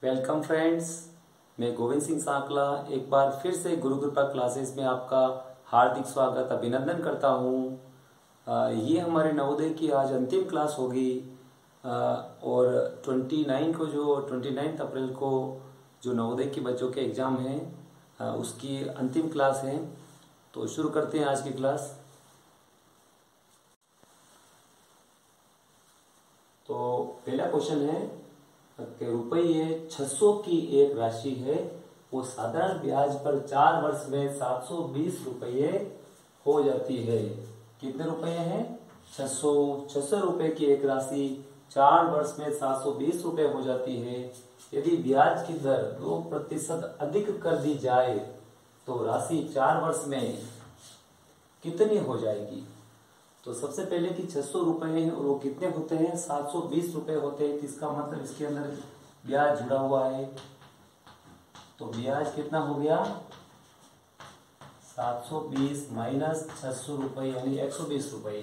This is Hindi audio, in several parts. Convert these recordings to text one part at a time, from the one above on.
वेलकम फ्रेंड्स, मैं गोविंद सिंह सांकला एक बार फिर से गुरु कृपा क्लासेस में आपका हार्दिक स्वागत अभिनंदन करता हूँ। ये हमारे नवोदय की आज अंतिम क्लास होगी और 29 अप्रैल को जो नवोदय के बच्चों के एग्ज़ाम हैं उसकी अंतिम क्लास है। तो शुरू करते हैं आज की क्लास। तो पहला क्वेश्चन है कि रुपये 600 की एक राशि है, वो साधारण ब्याज पर 4 वर्ष में 720 रुपये हो जाती है। कितने रुपए हैं? 600 रुपए की एक राशि 4 वर्ष में 720 रुपये हो जाती है। यदि ब्याज की दर 2% अधिक कर दी जाए तो राशि 4 वर्ष में कितनी हो जाएगी? तो सबसे पहले कि 600 रुपए हैं और वो कितने होते हैं? 720 रुपए होते हैं। इसका मतलब इसके अंदर ब्याज जुड़ा हुआ है। तो ब्याज कितना हो गया? 720 माइनस 600 रुपए यानी 120 रुपए।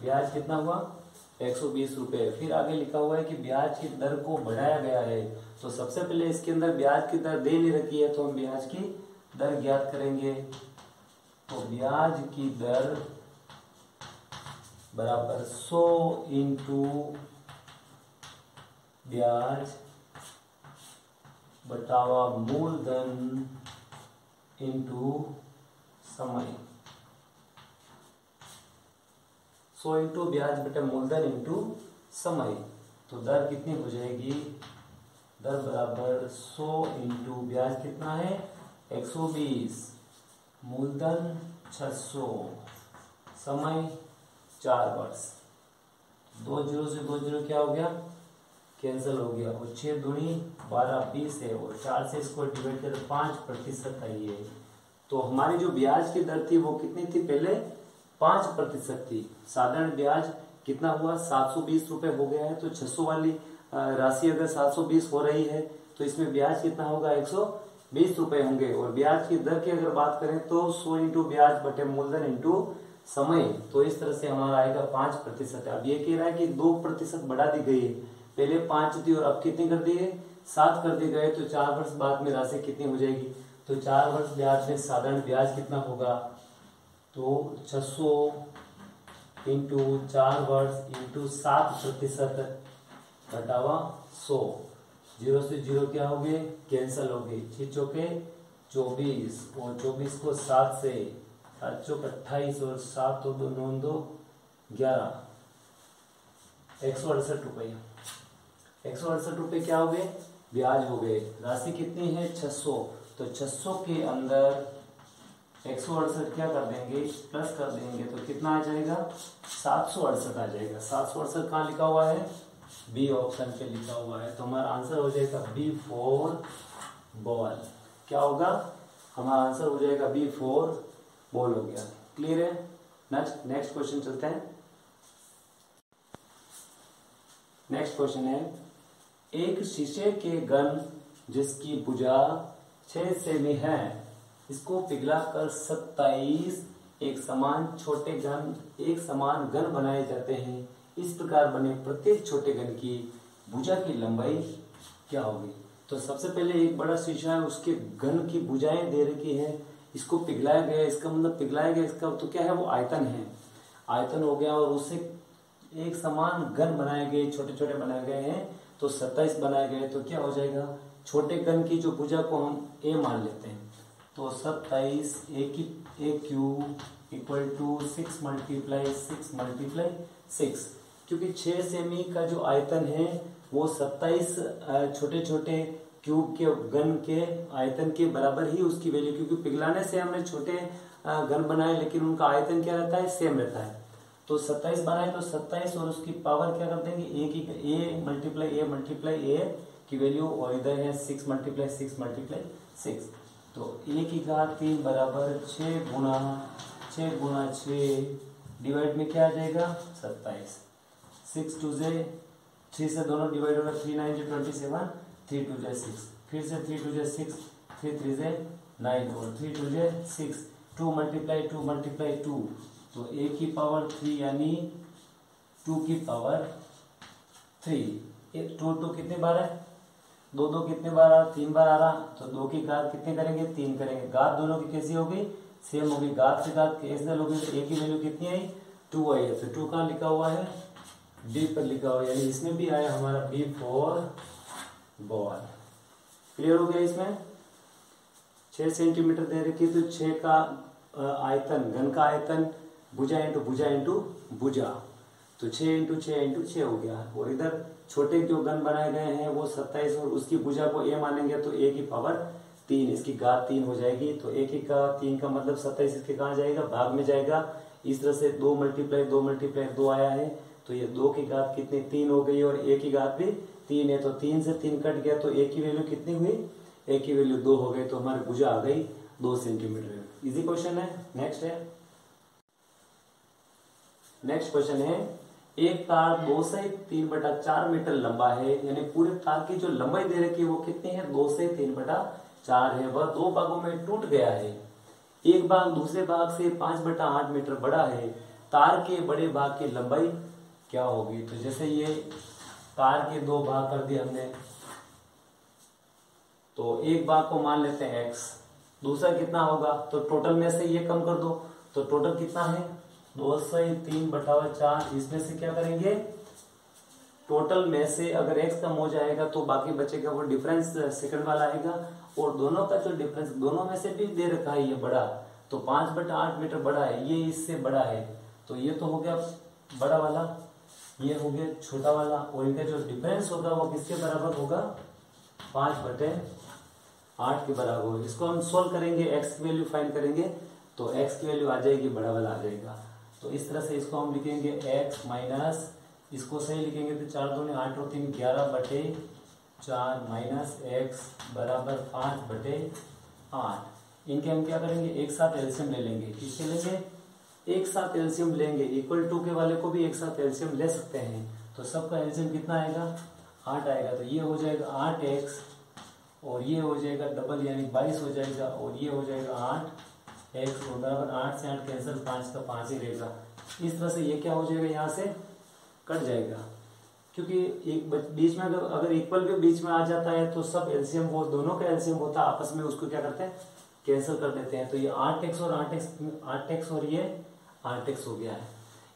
ब्याज कितना हुआ? 120 रुपए। फिर आगे लिखा हुआ है कि ब्याज की दर को बढ़ाया गया है। तो सबसे पहले इसके अंदर ब्याज की दर दे नहीं रखी है, तो हम ब्याज की दर ज्ञात करेंगे। तो ब्याज की दर बराबर 100 इंटू ब्याज बटावा मूलधन इंटू समय। 100 इंटू ब्याज बटे मूलधन इंटू समय। तो दर कितनी हो जाएगी? दर बराबर 100 इंटू ब्याज कितना है? 120, मूलधन 600, समय 4 वर्ष। 2 जीरो से 2 जीरो क्या हो गया? कैंसिल हो गया। और 6 दूनी 12 20 है और 4 से इसको डिवाइड करें 5% आई है। तो हमारी जो ब्याज की दर थी वो कितनी थी? पहले 5% थी। साधारण ब्याज कितना हुआ? 720 रुपए हो गया है। तो 600 वाली राशि अगर 720 हो रही है तो इसमें ब्याज कितना होगा? 120 रुपए होंगे। और ब्याज की दर की अगर बात करें तो 100 इंटू ब्याज बटे मूलधन इंटू समय। तो इस तरह से हमारा आएगा 5%। अब ये कह रहा है कि 2% बढ़ा दी गई है। पहले 5 थी और अब कितनी कर दी है? 7 कर दी गए। तो 4 वर्ष बाद में राशि कितनी हो जाएगी? तो 4 वर्ष ब्याज में साधारण ब्याज कितना होगा? तो 600 इंटू 4 वर्ष इंटू 7% घटावा 100। 0 से 0 क्या हो गए? कैंसल हो गए। 6 चौके 24 और 24 को 7 से 7 चौक 28 और 7 और 2 9 2 11, 168 रुपये। 168 रुपये क्या हो गए? ब्याज हो गए। राशि कितनी है? 600। तो 600 के अंदर 168 क्या कर देंगे? प्लस कर देंगे तो कितना आ जाएगा? 768 आ जाएगा। 768 कहाँ लिखा हुआ है? बी ऑप्शन पे लिखा हुआ है। तो हमारा आंसर हो जाएगा बी फॉर बॉल। क्या होगा? हमारा आंसर हो जाएगा बी फॉर बॉल हो गया। क्लियर है? नेक्स्ट क्वेश्चन चलते हैं। नेक्स्ट क्वेश्चन है, एक शीशे के घन जिसकी भुजा 6 सेमी है, इसको पिघलाकर 27 एक समान घन बनाए जाते हैं। इस प्रकार बने प्रत्येक छोटे घन की भुजा की लंबाई क्या होगी? तो सबसे पहले एक बड़ा शीशा है, उसके घन की भुजाएं दे रखी है। इसको पिघलाया गया, इसका मतलब पिघलाया गया, इसका तो क्या है? वो आयतन है। आयतन हो गया और उससे एक समान घन बनाए गए, छोटे छोटे बनाए गए हैं। तो 27 बनाए गए। तो क्या हो जाएगा? छोटे घन की जो भुजा को हम ए मान लेते हैं। तो 27 ए क्यूब इक्वल टू 6 मल्टीप्लाई 6 क्योंकि 6 सेमी का जो आयतन है वो 27 छोटे छोटे क्यूब के घन के आयतन के बराबर ही उसकी वैल्यू, क्योंकि पिघलाने से हमने छोटे घन बनाए लेकिन उनका आयतन क्या रहता है? सेम रहता है। तो 27 बनाए तो 27 और उसकी पावर क्या कर देंगे? ए मल्टीप्लाई ए की वैल्यू, और इधर है 6 मल्टीप्लाई 6। तो ए की घात 3 बराबर 6 गुना 6 डिवाइड में क्या आ जाएगा? 27। 6 2 से 3 से दोनों डिवाइड होगा, 3 9 27, 3 2 6, फिर से 3 2 6, 3 3 9 और 3 2 6, 2 मल्टीप्लाई 2। तो ए की पावर 3 यानी 2 की पावर 3। 2 कितने बार है? दो दो कितने बार आ रहा, 3 बार आ रहा, तो 2 की घात कितने करेंगे, 3 करेंगे। घात दोनों की कैसी होगी, सेम होगी। घात से घात कैंसिल होगी तो a की वैल्यू कितनी आई, 2 आई है। तो 2 कहाँ लिखा हुआ है, डी पर लिखा हुआ है, यानी इसमें भी आया हमारा बी फॉर बॉल। क्लियर हो गया। इसमें 6 सेंटीमीटर दे रखी है, तो 6 का आयतन, घन का आयतन भुजा इंटू भुजा इंटू भुजा, तो 6 इंटू 6 इंटू 6 हो गया। और इधर छोटे जो घन बनाए गए हैं वो 27 और उसकी भुजा को a मानेंगे तो a की पावर 3, इसकी घात 3 हो जाएगी। तो a की का 3 का मतलब 27 इसके कहाँ जाएगा, भाग में जाएगा। इस तरह से 2 मल्टीप्लाई 2 मल्टीप्लाई 2 आया है, तो ये 2 की घात कितनी, 3 हो गई, और a की घात भी 3 है। तो 3 से 3 कट गया, तो a की वैल्यू कितनी हुई, a की वैल्यू 2 हो गई, तो हमारी भुजा आ गई 2 सेंटीमीटर। इजी क्वेश्चन है। नेक्स्ट क्वेश्चन है, एक तार 2 से 3/4 मीटर लंबा है, यानी पूरे तार की जो लंबाई दे रखी है वो कितनी है, 2 से 3/4 है। वह 2 भागों में टूट गया है। एक भाग दूसरे भाग से 5/8 मीटर बड़ा है। तार के बड़े भाग की लंबाई क्या होगी। तो जैसे ये तार के 2 भाग कर दिए हमने, तो एक भाग को मान लेते हैं x, दूसरा कितना होगा, तो टोटल में से ये कम कर दो, तो टोटल कितना है 2 से 3/4। इसमें से क्या करेंगे, टोटल में से अगर x कम हो जाएगा तो बाकी बचेगा वो डिफरेंस सेकंड वाला आएगा। और दोनों का जो डिफरेंस, दोनों में से भी दे रखा है ये बड़ा, तो 5/8 मीटर बड़ा है, ये इससे बड़ा है, तो ये तो हो गया बड़ा वाला, ये हो गया छोटा वाला, और इनका जो डिफरेंस होगा वो किसके बराबर होगा, 5/8 के बराबर होगा। इसको हम सोल्व करेंगे, x की वैल्यू फाइंड करेंगे, तो x की वैल्यू आ जाएगी, बड़ा वाला आ जाएगा। तो इस तरह से इसको हम लिखेंगे x माइनस, इसको सही लिखेंगे तो 4 दूनी 8 और 3 11/4 माइनस x बराबर 5/8। इनके हम क्या करेंगे, एक साथ एलसीएम ले लेंगे। किसके लेंगे, एक साथ एलसीएम लेंगे। इक्वल टू के वाले को भी एक साथ एलसीएम ले सकते हैं। तो सबका एलसीएम कितना आएगा, 8 आएगा। तो ये हो जाएगा 8x और ये हो जाएगा डबल यानी 22 हो जाएगा, और ये हो जाएगा 8x और बराबर 8 से 8 कैंसिल, 5 का 5 ही रहेगा। इस तरह से ये क्या हो जाएगा, यहाँ से कट जाएगा, क्योंकि एक बीच में अगर इक्वल भी बीच में आ जाता है तो सब एलसीएम, वो दोनों का एलसीएम होता है, आपस में उसको क्या करते हैं, कैंसिल कर देते हैं। तो ये 8x और 8x और ये 8x हो गया है।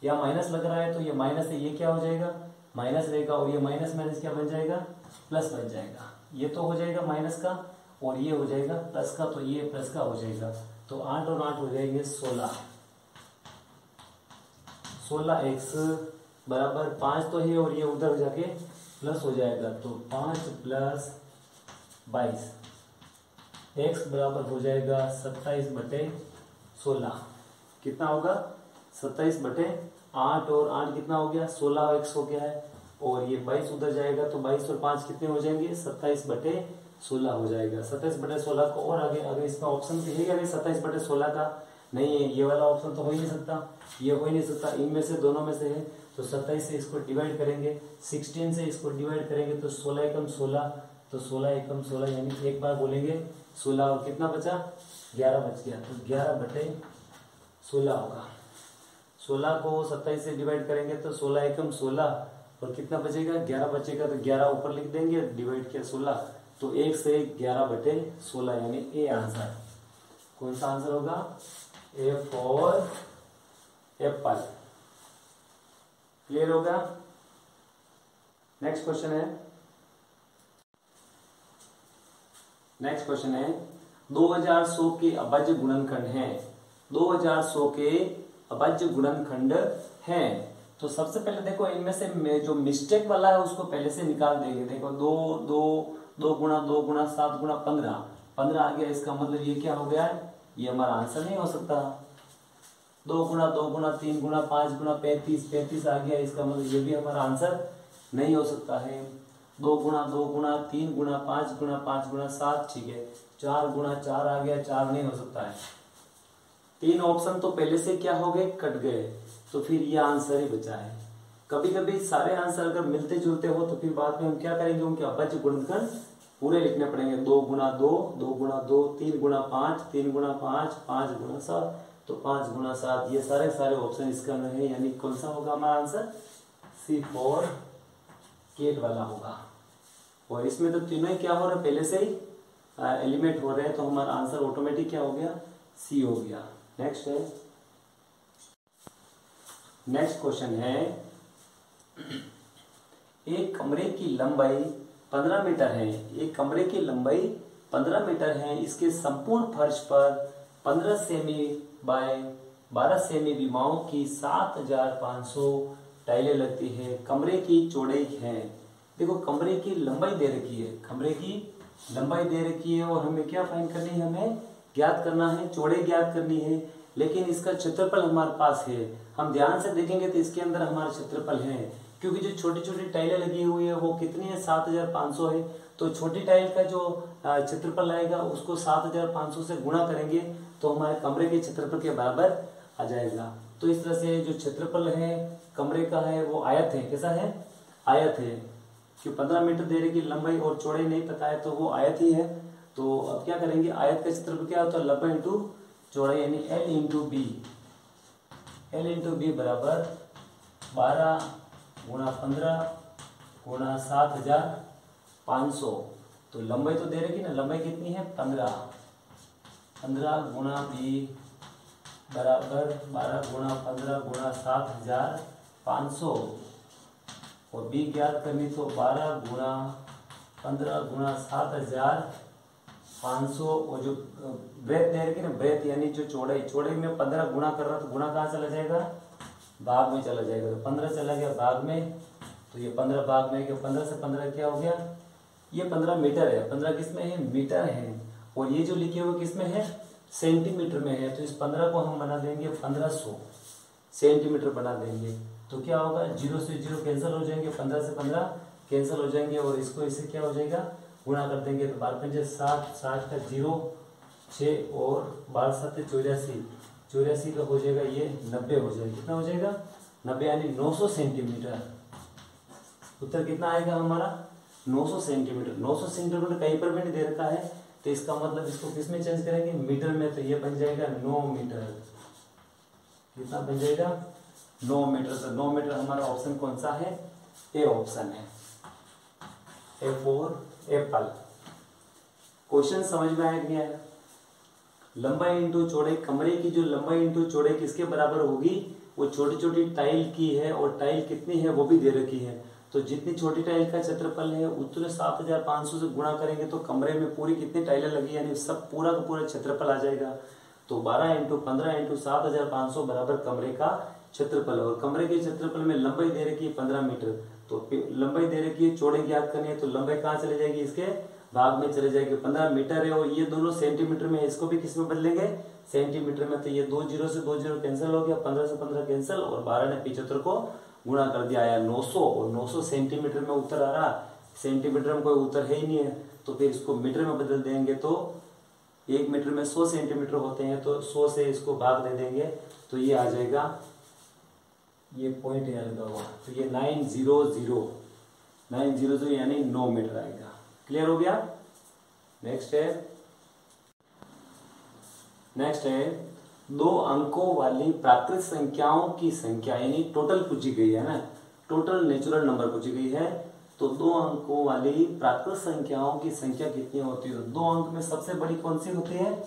या माइनस लग रहा है तो ये माइनस है, ये क्या हो जाएगा, माइनस रहेगा, और ये माइनस माइनस क्या बन जाएगा, प्लस बन जाएगा। ये तो हो जाएगा माइनस का, और ये हो जाएगा प्लस का, तो ये प्लस का हो जाएगा। तो 8 और 8 हो जाएंगे 16, 16x बराबर 5 तो है, और ये उधर जाके प्लस हो जाएगा, तो 5 + 22 x बराबर हो जाएगा 27/16। कितना होगा, 27/8, और 8 कितना हो गया, 16x हो गया है, और ये 22 उधर जाएगा, तो 22 और 5 कितने हो जाएंगे, 27/16 हो जाएगा। 27/16 को और आगे अगर इसका ऑप्शन है क्या, 27/16 का नहीं है, ये वाला ऑप्शन तो हो ही नहीं सकता, ये हो ही नहीं सकता, इनमें से दोनों में से है। तो 27 से इसको डिवाइड करेंगे, 16 से इसको डिवाइड करेंगे, तो 16 एकम 16, तो 16 एकम 16 यानी एक बार बोलेंगे 16, और कितना बचा, 11 बच गया, तो 11/16 होगा। 16 को 27 से डिवाइड करेंगे तो 16 एकम 16, और कितना बचेगा, 11 बचेगा, तो 11 ऊपर लिख देंगे, डिवाइड किया 16, तो 1 से 11/16 यानी ए आंसर। कौन सा आंसर होगा, ए फॉर एप्पल। क्लियर होगा। नेक्स्ट क्वेश्चन है 2100 के अभाज्य गुणनखंड हैं, 2100 के अभाज्य गुणनखंड हैं। तो सबसे पहले देखो इनमें से जो मिस्टेक वाला है उसको पहले से निकाल देंगे। देखो 2 गुणा 2 गुणा 7 गुणा 15 आ गया, इसका मतलब ये क्या हो गया, ये हमारा आंसर नहीं हो सकता। 2 गुणा 2 गुणा 3 गुणा 5 गुणा 35 आ गया, इसका मतलब ये भी हमारा आंसर नहीं हो सकता है। 2 गुणा 2 गुणा 3 गुणा 5 गुणा 5 गुणा 7, ठीक है। 4 गुणा 4 आ गया, 4 नहीं हो सकता है। 3 ऑप्शन तो पहले से क्या हो गए, कट गए, तो फिर ये आंसर ही बचा है। कभी कभी सारे आंसर अगर मिलते जुलते हो तो फिर बाद में हम क्या करेंगे, उनके अभाज्य गुणनखंड पूरे लिखने पड़ेंगे। 2 गुणा 2 2 गुणा 2 3 गुणा 5 3 गुणा 5 5 गुणा 7, तो 5 गुणा 7, ये सारे ऑप्शन इसका में है, यानी कौन सा होगा हमारा आंसर, C4 केट वाला होगा। और इसमें तो तीनों ही क्या हो रहा है, पहले से ही एलिमेंट हो रहे हैं, तो हमारा आंसर ऑटोमेटिक क्या हो गया, सी हो गया। नेक्स्ट है, नेक्स्ट क्वेश्चन है, एक कमरे की लंबाई 15 मीटर है, एक कमरे की लंबाई 15 मीटर है, इसके संपूर्ण फर्श पर 15 सेमी बाय 12 सेमी विमाओं की 7500 टाइलें लगती है, कमरे की चौड़ाई है। देखो कमरे की लंबाई दे रखी है, कमरे की लंबाई दे रखी है और हमें क्या फाइंड करनी है, हमें ज्ञात करना है, चौड़ाई ज्ञात करनी है, लेकिन इसका क्षेत्रफल हमारे पास है। हम ध्यान से देखेंगे तो इसके अंदर हमारा क्षेत्रफल है, क्योंकि जो छोटी छोटी टाइलें लगी हुई है वो कितनी है, 7500 है, तो छोटी टाइल का जो क्षेत्रफल आएगा उसको 7500 से गुणा करेंगे तो हमारे कमरे के क्षेत्रफल के बराबर आ जाएगा। तो इस तरह से जो क्षेत्रफल है कमरे का है वो आयत है, कैसा है, आयत है, क्योंकि 15 मीटर दे रही की लंबाई और चौड़ाई नहीं पता है तो वो आयत ही है। तो अब क्या करेंगे, आयत का क्षेत्रफल क्या होता है, लंबाई इंटू चौड़ाई, यानी L into B, L into B बराबर 12 गुणा 15 गुणा 7500। तो लंबाई तो दे रखी ना, लंबाई कितनी है 15 गुणा बी बराबर 12 गुणा 15 गुणा 7500, और बी ज्ञात करनी तो 12 गुणा 15 गुणा 7500, और जो ब्रेथ दे रखी ना, ब्रेथ यानी जो चौड़ाई, चौड़ाई में 15 गुणा कर रहा तो गुणा कहाँ चला जाएगा, भाग में चला जाएगा, तो 15 चला गया भाग में, तो ये 15 भाग में गया, 15 से 15 क्या हो गया, ये 15 मीटर है, 15 किस में है, मीटर है, और ये जो लिखे हुए किस में है, सेंटीमीटर में है, तो इस 15 को हम बना देंगे 1500 सेंटीमीटर बना देंगे, तो क्या होगा, 0 से 0 कैंसिल हो जाएंगे, 15 से 15 कैंसिल हो जाएंगे, और इसको इससे क्या हो जाएगा, गुणा कर देंगे, तो 12 पंजे 60, 60 का 0 6 और 12 7 84, 84 का हो जाएगा ये 90 हो जाएगा, कितना हो जाएगा 90, यानी 900 सेंटीमीटर। उत्तर कितना आएगा हमारा, 900 सेंटीमीटर। 900 सेंटीमीटर कहीं पर भी नहीं दे रखा है, तो इसका मतलब इसको किस में चेंज करेंगे, मीटर में, तो ये बन जाएगा 9 मीटर, कितना बन जाएगा 9 मीटर। तो 9 मीटर हमारा ऑप्शन कौन सा है, ए ऑप्शन है, ए फॉर एप्पल। क्वेश्चन समझ में आया कि नहीं आया, लंबाई इंटू चौड़ाई, कमरे की जो लंबाई इंटू चौड़ाई किसके बराबर होगी, वो छोटी छोटी टाइल की है, और टाइल कितनी है वो भी दे रखी है, तो जितनी छोटी टाइल का क्षेत्रफल है उतने 7500 से गुणा करेंगे तो कमरे में पूरी कितनी टाइलें लगी, यानी सब पूरा का पूरा क्षेत्रफल आ जाएगा। तो 12 इंटू 15 इंटू 7500 बराबर कमरे का क्षेत्रफल, और कमरे के क्षेत्रफल में लंबाई दे रखी है 15 मीटर, तो लंबाई दे रखी है, चौड़ाई ज्ञात करनी है, तो लंबाई कहाँ चले जाएगी, इसके भाग में चले जाएगी। 15 मीटर है और ये दोनों सेंटीमीटर में है, इसको भी किस में बदलेंगे, सेंटीमीटर में, तो ये 2 0 से 2 0 कैंसिल हो गया, 15 से 15 कैंसिल, और 12 ने 75 को गुणा कर दिया, आया 900, और 900 सेंटीमीटर में उत्तर आ रहा, सेंटीमीटर में कोई उत्तर है ही नहीं है, तो फिर इसको मीटर में बदल देंगे, तो 1 मीटर में 100 सेंटीमीटर होते हैं, तो 100 से इसको भाग दे देंगे, तो ये आ जाएगा, ये पॉइंट यहाँ लगा हुआ, तो ये 900 यानी 9 मीटर आएगा। क्लियर हो गया। नेक्स्ट है 2 अंकों वाली प्राकृत संख्याओं की संख्या, यानी टोटल पूछी गई है ना, टोटल नेचुरल नंबर पूछी गई है, तो 2 अंकों वाली प्राकृत संख्याओं की संख्या कितनी होती है, तो 2 अंक में सबसे बड़ी कौन सी होती है,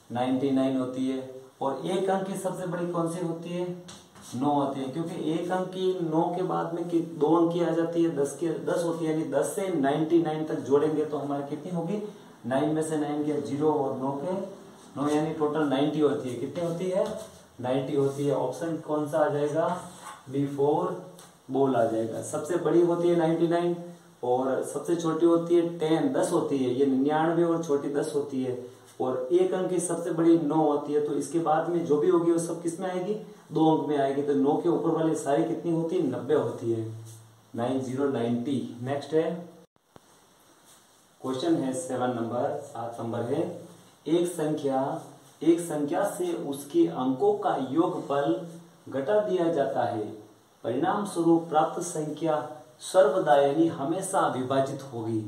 99 होती है, और 1 अंक की सबसे बड़ी कौन सी होती है, 9 होती है, क्योंकि 1 अंक की 9 के बाद में 2 अंक की आ जाती है, 10 होती है, यानी 10 से 99 तक जोड़ेंगे तो हमारी कितनी होगी, 9 में से 9 गया 0 और 9 के 9, यानी टोटल 90 होती है, कितनी होती है, 90 होती है। ऑप्शन कौन सा आ जाएगा, B4 बोल आ जाएगा। सबसे बड़ी होती है 99 और सबसे छोटी होती है 10 होती है, ये 99 और छोटी 10 होती है, और 1 अंक की सबसे बड़ी 9 होती है, तो इसके बाद में जो भी होगी वो सब किस में आएगी, 2 अंक में आएगी, तो 9 के ऊपर वाली सारी कितनी होती है, 90 होती है, 9090। नेक्स्ट है क्वेश्चन है 7 नंबर है, एक संख्या से उसके अंकों का योगफल घटा दिया जाता है, परिणाम स्वरूप प्राप्त संख्या सर्वदा यानी हमेशा विभाजित होगी।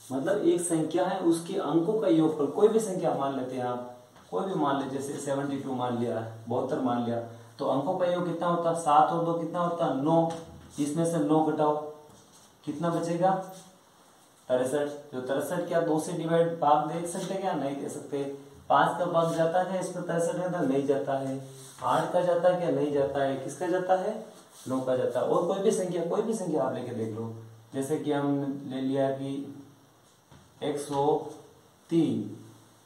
मतलब एक संख्या है, उसके अंकों का योगफल, कोई भी संख्या मान लेते हैं आप, कोई भी मान ले, जैसे 72 मान लिया, 72 मान लिया, तो अंकों का योग कितना होता है, 7 और 2 कितना होता है, 9, इसमें से 9 घटाओ, कितना बचेगा, 63। जो 63 क्या 2 से डिवाइड भाग दे सकते क्या? नहीं दे सकते। 5 का भाग जाता है इसमें 63 में? तो नहीं जाता है। 8 का जाता है क्या? नहीं जाता है। किसका जाता है? 9 का जाता है। और कोई भी संख्या आप लेके देख लो। जैसे कि हम ले लिया कि 103,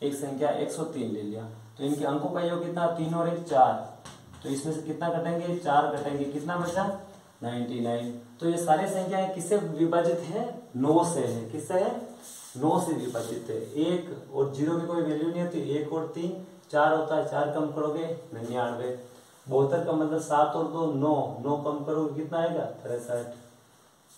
एक संख्या 103 ले लिया, तो इनके अंकों का योग कितना? 3 और 1 4। तो इसमें से कितना कटेंगे? 4 कटेंगे। कितना बचा? 99। तो ये सारी संख्याएं किससे विभाजित है? 9 से है। किससे है? 9 से विभाजित है। 1 और 0 की कोई वैल्यू नहीं होती। 1 और 3 4 होता है। 4 कम करोगे 99। 72 का मतलब 7 और 2 9। 9 कम करोगे कितना आएगा? 63।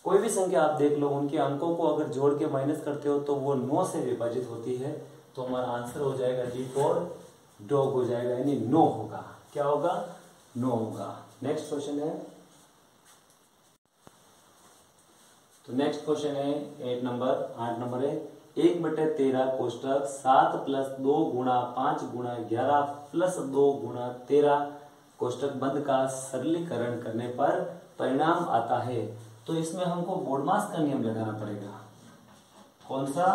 कोई भी संख्या आप देख लो, उनके अंकों को अगर जोड़ के माइनस करते हो तो वो 9 से विभाजित होती है। तो हमारा आंसर हो जाएगा डी फॉर डॉग हो जाएगा, यानी 9 होगा। क्या होगा? 9 होगा। नेक्स्ट क्वेश्चन है, तो नेक्स्ट क्वेश्चन है 8 नंबर है 1/13 कोष्टक 7 + 2 गुणा 5 गुणा 11 प्लस 2 गुणा 13 कोष्टक बंद का सरलीकरण करने पर परिणाम आता है। तो इसमें हमको बोडमास का नियम लगाना पड़ेगा। कौन सा?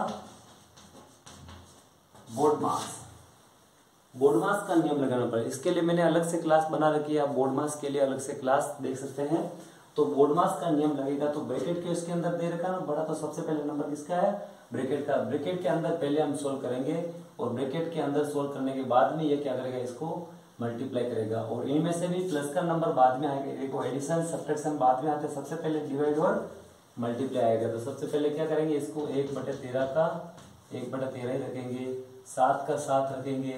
बोडमास का नियम लगाना पड़ेगा। इसके लिए मैंने अलग से क्लास बना रखी है, आप बोडमास के लिए अलग से क्लास देख सकते हैं। तो बोडमास का नियम लगेगा तो ब्रैकेट के इसके अंदर दे रखा है ना बड़ा, तो सबसे पहले नंबर किसका है? ब्रैकेट का। ब्रैकेट के अंदर पहले हम सोल्व करेंगे और ब्रैकेट के अंदर सोल्व करने के बाद में ये क्या करेगा? इसको मल्टीप्लाई करेगा। और इनमें से भी प्लस का नंबर बाद में आएगा। देखो एडिशन सब्ट्रैक्शन बाद में आते हैं, सबसे पहले डिवाइड और मल्टीप्लाई आएगा। तो सबसे पहले क्या करेंगे? इसको 1/13 का 1/13 ही रखेंगे, 7 का 7 रखेंगे,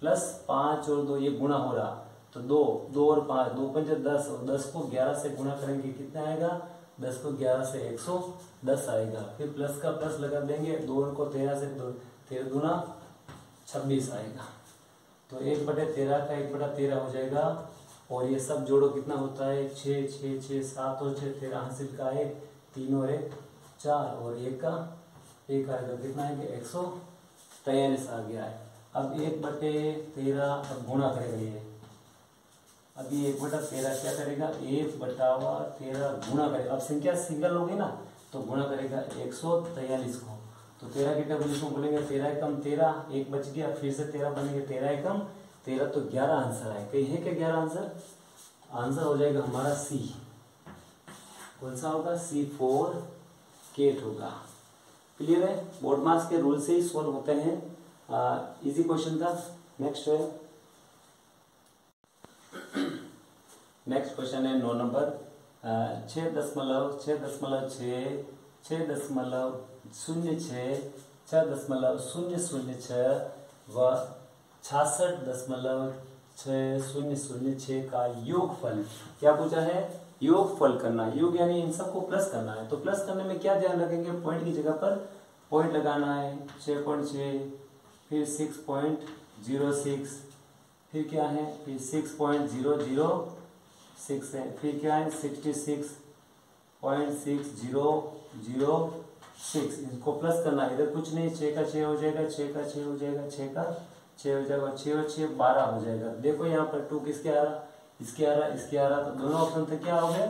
प्लस 5 और 2 ये गुणा हो रहा, तो 2 और 5 2 5 10 और 10 को 11 से गुणा करेंगे कितना आएगा? 10 को 11 से 110 आएगा। फिर प्लस का प्लस लगा देंगे, 2 को 13 से 13 गुना 26 आएगा। तो 1/13 का 1/13 हो जाएगा। और ये सब जोड़ो कितना होता है? 6 6 6 7 और 6 13 हासिल का 1 3 और 1 4 और 1 का 1 आएगा। कितना आएगा? 143 आ गया है। अब 1/13 अब गुणा करेगा ये। अभी 1/13 क्या करेगा? 1/13 गुणा करेगा। अब संख्या सिंगल होगी ना तो गुणा करेगा 143 को। तो 13 के डबल इसको बोलेंगे 13 एकम 13, 1 बच गया, फिर से 13 बनेंगे 13 एकम 13, तो 11 आंसर है। कहीं है क्या 11 आंसर? आंसर हो जाएगा हमारा सी। कौन सा होगा? C4 केट होगा। क्लियर है? बोडमास के रूल से ही सोल्व होते हैं। इजी क्वेश्चन था। नेक्स्ट है, नेक्स्ट क्वेश्चन है 9 नंबर 6.6 6.06 6.006 व 66.606 का योगफल। क्या पूछा है? योगफल करना है। योग यानी इन सबको प्लस करना है। तो प्लस करने में क्या ध्यान रखेंगे? पॉइंट की जगह पर पॉइंट लगाना है। 6.6, फिर 6.06, फिर क्या है? फिर 6.006 है, फिर क्या है? 66.6006। इसको प्लस करना है। इधर कुछ नहीं, 6 का 6 हो जाएगा, 6 का 6 हो जाएगा, 6 का 6 हो जाएगा, 6 और 6 12 हो जाएगा। देखो यहाँ पर 2 किसके आ रहा? इसके आ रहा, इसके आ रहा, तो दोनों ऑप्शन थे क्या हो गए?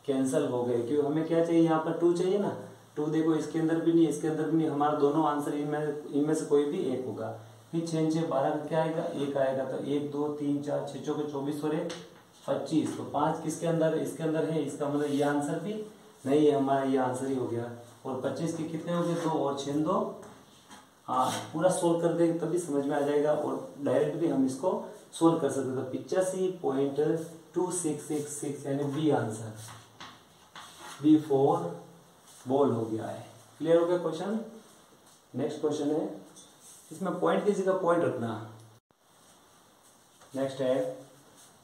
कैंसिल हो गए। क्यों? हमें क्या चाहिए? यहाँ पर 2 चाहिए ना। 2 देखो इसके अंदर भी नहीं, इसके अंदर भी नहीं, हमारा दोनों आंसर इनमें से कोई भी एक होगा। फिर 6 6 12 का क्या आएगा? 1 आएगा। तो 1 2 3 4 6 चौके 24 और 1 25। तो 5 किसके अंदर? इसके अंदर है। इसका मतलब ये आंसर भी नहीं है हमारा, ये आंसर ही हो गया। और 25 के कितने हो गए? 2 और 6 2 8। पूरा सोल्व कर देंगे तभी समझ में आ जाएगा। और डायरेक्ट भी हम इसको सोल्व कर सकते। तो 85.2666 यानी बी आंसर, B4 बोल हो गया है। क्लियर हो गया क्वेश्चन? नेक्स्ट क्वेश्चन है, इसमें पॉइंट की जगह पॉइंट रखना। नेक्स्ट है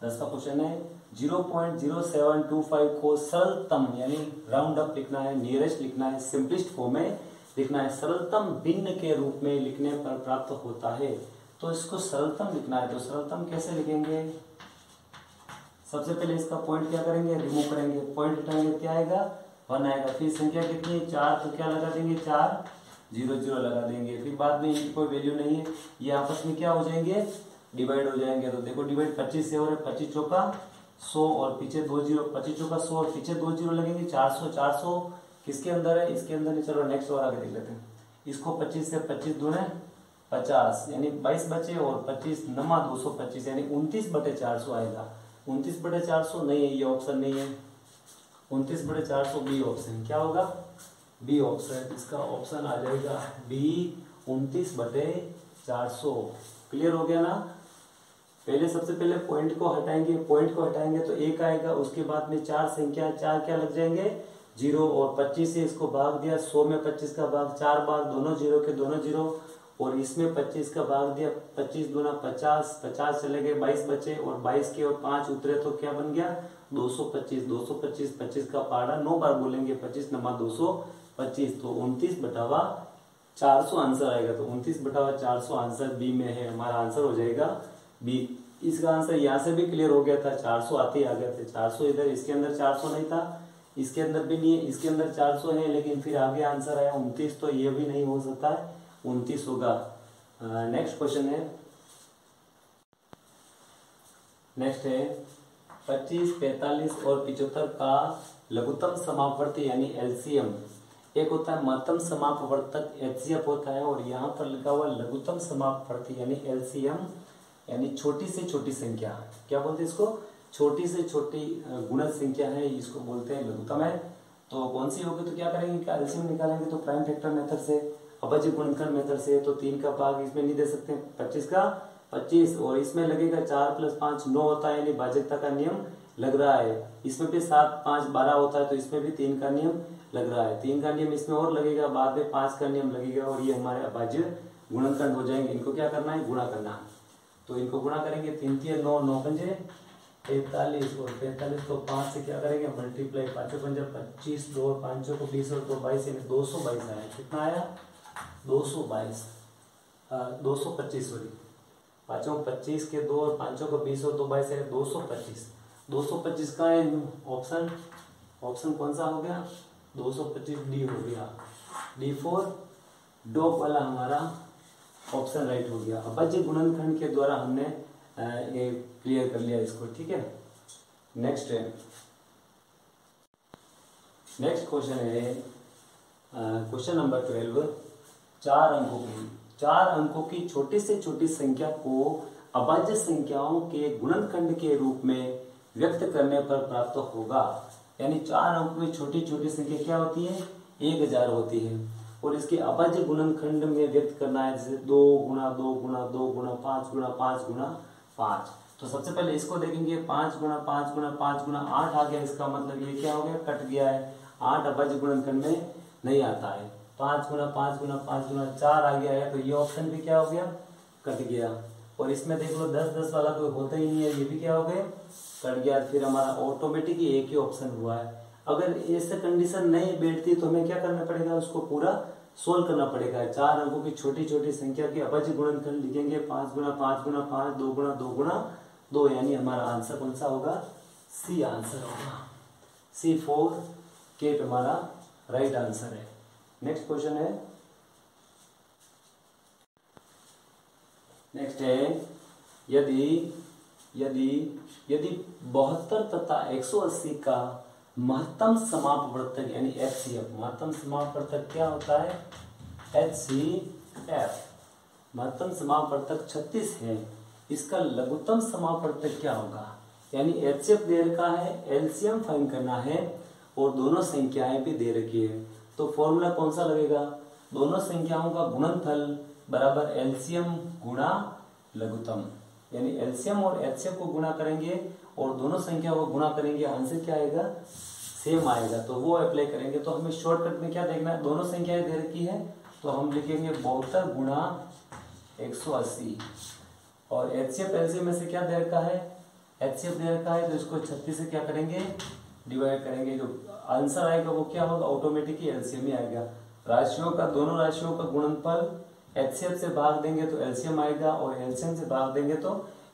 10 का क्वेश्चन है 0.0725 को सरलतम यानी राउंड अप लिखना है, नियरेस्ट लिखना है, सिंपलिस्ट फॉर्म में लिखना है, सरलतम भिन्न के रूप में लिखने पर प्राप्त होता है। तो इसको सरलतम लिखना है। तो सरलतम कैसे लिखेंगे? सबसे पहले इसका पॉइंट क्या करेंगे? रिमूव करेंगे। पॉइंट हटाएंगे, क्या आएगा? 1 आएगा। फिर संख्या कितनी है? 4, तो क्या लगा देंगे? 4 0 0 लगा देंगे। फिर बाद में इनकी कोई वैल्यू नहीं है, ये आपस में क्या हो जाएंगे? डिवाइड हो जाएंगे। तो देखो डिवाइड 25 से हो रहा है, 25 चौका 100 और पीछे 2 0, 25 चौका 100 और पीछे 2 0 लगेंगे, 400 400 किसके अंदर है, इसके अंदर नहीं। चलो नेक्स्ट और आगे देख लेते हैं। इसको 25 से 25 दूने 50 यानी 22 बचे और 25 नमा 225 यानी 29/400 आएगा। 29/400 नहीं है, ये ऑप्शन नहीं है। 29/400 बी ऑप्शन क्या होगा, बी ऑप्शन। इसका ऑप्शन आ जाएगा बी 29/400। क्लियर हो गया ना। पहले सबसे पहले पॉइंट को हटाएंगे, पॉइंट को हटाएंगे तो 1 आएगा, उसके बाद में 4 संख्या, 4 क्या लग जाएंगे 0 और 25 से इसको भाग दिया। 100 में 25 का भाग 4 बार, दोनों 0 के दोनों 0 और इसमें 25 का भाग दिया। 25 दूना 50, 50 चले गए, 22 बचे और 22 के और 5 उतरे तो क्या बन गया 225। 225 25 का पारा 9 बार बोलेंगे, 25 नमा 225 तो 29/400 आंसर आएगा। तो 29/400 आंसर बी में है, हमारा आंसर हो जाएगा बी। इसका आंसर यहाँ से भी क्लियर हो गया था, 400 आते ही आ गए थे। 400 इधर, इसके अंदर 400 नहीं था, इसके अंदर भी नहीं है, इसके अंदर 400 है, लेकिन फिर आगे आंसर आया 29, तो ये भी नहीं हो सकता है, 29 होगा। नेक्स्ट क्वेश्चन है, नेक्स्ट है 25, 45 और 75 का लघुत्तम समापवर्ती यानी एलसीएम। एक होता है महत्तम समापवर्तक एचसीएफ होता है, और यहाँ पर लिखा हुआ लघुत्तम समापवर्ती यानी एलसीएम यानी छोटी से छोटी संख्या। क्या बोलते हैं इसको, छोटी से छोटी गुणज संख्या है, इसको बोलते हैं लघुत्तम है। तो कौन सी होगी, तो क्या करेंगे, क्या एलसीएम निकालेंगे तो प्राइम फैक्टर मेथड से, अभाज्य गुणनखंड मेथड से। तो 3 का भाग इसमें नहीं दे सकते, 25 का 25 और इसमें लगेगा 4 + 5 9 होता है यानी भाज्यता का नियम लग रहा है। इसमें भी 7 5 12 होता है, तो इसमें भी 3 का नियम लग रहा है। 3 का नियम इसमें और लगेगा, बाद में 5 का नियम लगेगा और ये हमारे अभाज्य गुणनखंड हो जाएंगे। इनको क्या करना है, गुणा करना है। तो इनको गुणा करेंगे, 3 3 9 9 पंजे 45 और 45 को 5 से क्या करेंगे मल्टीप्लाई, 5 पंजे 25 2 5 को 20 और 2 22 यानी 222 आया। कितना आया 222, 225 सॉरी, 5 25 के 2 और 5 को 20 और 2 22 यानी 225। 225 का है ऑप्शन, ऑप्शन कौन सा हो गया 225 डी हो गया, D4 डॉप वाला हमारा ऑप्शन राइट हो गया। अभाज्य गुणनखंड के द्वारा हमने ये क्लियर कर लिया इसको, ठीक है। नेक्स्ट है, नेक्स्ट क्वेश्चन है क्वेश्चन नंबर 12। 4 अंकों की छोटी से छोटी संख्या को अभाज्य संख्याओं के गुणनखंड के रूप में व्यक्त करने पर प्राप्त होगा। यानी 4 अंकों की छोटी छोटी संख्या क्या होती है 1000 होती है, और इसके अभाज्य गुणनखंड में व्यक्त करना है जैसे 2 गुणा 2 गुणा 2 गुणा 5 गुणा 5 गुणा 5। तो सबसे पहले इसको देखेंगे, 5 गुणा 5 गुणा 5 गुणा 8 आ गया, इसका मतलब ये क्या हो गया कट गया है, 8 अभाज्य गुणनखंड में नहीं आता है। 5 गुणा 5 गुणा 5 गुणा 4 आ गया है, तो ये ऑप्शन भी क्या हो गया कट गया। और इसमें देख लो 10 10 वाला कोई होता ही नहीं है, ये भी क्या हो गया कट गया। फिर हमारा ऑटोमेटिक ही एक ही ऑप्शन हुआ है। अगर ऐसे कंडीशन नहीं बैठती तो हमें क्या करना पड़ेगा, उसको पूरा सोल्व करना पड़ेगा। 4 अंकों की छोटी छोटी संख्या के अभाज्य गुणनखंड लिखेंगे, 5 गुणा 5 गुणा 5 2 गुणा 2 गुणा 2, यानी हमारा आंसर कौन सा होगा सी आंसर होगा। C4 केट हमारा राइट आंसर है। नेक्स्ट क्वेश्चन है, नेक्स्ट है यदि यदि यदि 72 तथा 180 का महत्तम समापवर्तक यानी HCF, महत्तम समापवर्तक क्या होता है HCF, महत्तम समापवर्तक 36 है, इसका लघुत्तम समापवर्तक क्या होगा। यानी HCF दे रखा है, LCM फाइंड करना है और दोनों संख्याएं भी दे रखी है। तो फॉर्मूला कौन सा लगेगा, दोनों संख्याओं का गुणनफल बराबर LCM गुणा लघुत्तम, यानी LCM और HCF को गुणा करेंगे और दोनों संख्या को गुणा करेंगे, आंसर क्या आएगा सेम आएगा, तो वो अप्लाई करेंगे। तो हमें शॉर्टकट में क्या देखना है, दोनों संख्याएं दे रखी है तो हम लिखेंगे 72 गुणा 180 और HCF LCM में से क्या दे रखा है HCF दे रखा है, तो इसको 36 से क्या करेंगे डिवाइड करेंगे, जो आंसर आएगा वो क्या होगा ऑटोमेटिक ही LCM ही आएगा। राशियों का, दोनों राशियों का गुणनफल HCF से भाग देंगे तो LCM आएगा और LCM से भाग देंगे तो